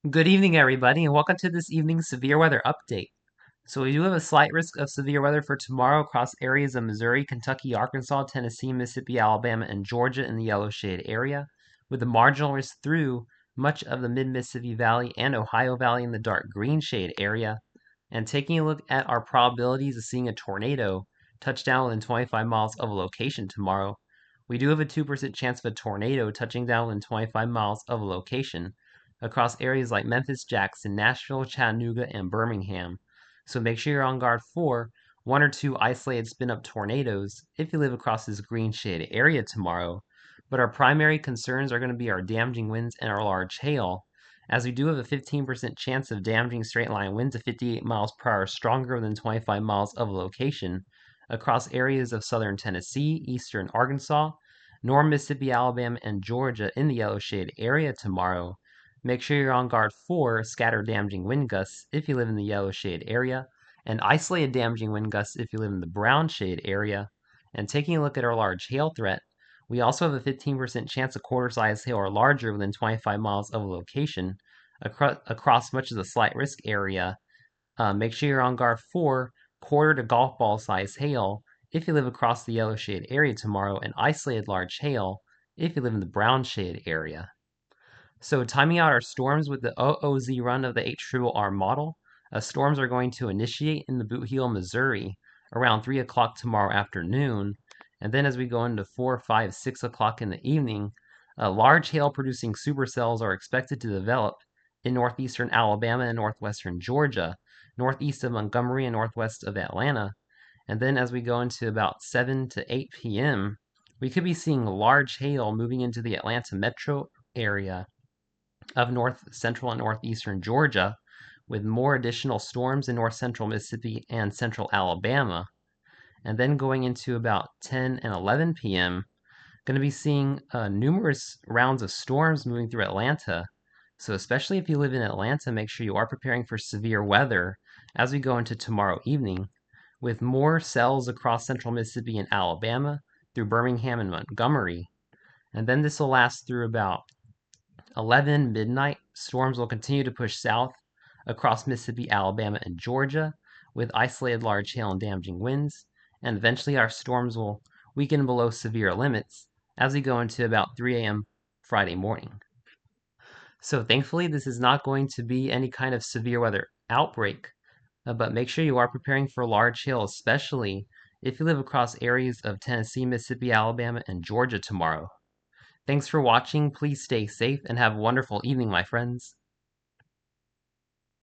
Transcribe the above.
Good evening, everybody, and welcome to this evening's severe weather update. So, we do have a slight risk of severe weather for tomorrow across areas of Missouri, Kentucky, Arkansas, Tennessee, Mississippi, Alabama, and Georgia in the yellow shaded area, with a marginal risk through much of the mid Mississippi Valley and Ohio Valley in the dark green shade area. And taking a look at our probabilities of seeing a tornado touch down within 25 miles of a location tomorrow, we do have a 2% chance of a tornado touching down within 25 miles of a location across areas like Memphis, Jackson, Nashville, Chattanooga, and Birmingham. So make sure you're on guard for one or two isolated spin up tornadoes if you live across this green shaded area tomorrow. But our primary concerns are going to be our damaging winds and our large hail, as we do have a 15% chance of damaging straight line winds of 58 miles per hour stronger than 25 miles of a location across areas of southern Tennessee, eastern Arkansas, northern Mississippi, Alabama, and Georgia in the yellow shade area tomorrow. Make sure you're on guard for scattered damaging wind gusts if you live in the yellow shade area, and isolated damaging wind gusts if you live in the brown shade area. And taking a look at our large hail threat, we also have a 15% chance of quarter-sized hail or larger within 25 miles of a location across much of the slight risk area. Make sure you're on guard for quarter to golf ball size hail if you live across the yellow shade area tomorrow, and isolated large hail if you live in the brown shade area. So timing out our storms with the OOZ run of the HRRR model, storms are going to initiate in the Boot Heel, Missouri around 3 o'clock tomorrow afternoon. And then as we go into 4, 5, 6 o'clock in the evening, large hail producing supercells are expected to develop in northeastern Alabama and northwestern Georgia, northeast of Montgomery and northwest of Atlanta. And then as we go into about 7 to 8 p.m., we could be seeing large hail moving into the Atlanta metro area of north central and northeastern Georgia, with more additional storms in north central Mississippi and central Alabama. And then going into about 10 and 11 p.m., going to be seeing numerous rounds of storms moving through Atlanta. So, especially if you live in Atlanta, make sure you are preparing for severe weather as we go into tomorrow evening, with more cells across central Mississippi and Alabama through Birmingham and Montgomery. And then this will last through about 11 midnight. Storms will continue to push south across Mississippi, Alabama, and Georgia with isolated large hail and damaging winds. And eventually, our storms will weaken below severe limits as we go into about 3 a.m. Friday morning. So, thankfully, this is not going to be any kind of severe weather outbreak, but make sure you are preparing for large hail, especially if you live across areas of Tennessee, Mississippi, Alabama, and Georgia tomorrow. Thanks for watching. Please stay safe and have a wonderful evening, my friends.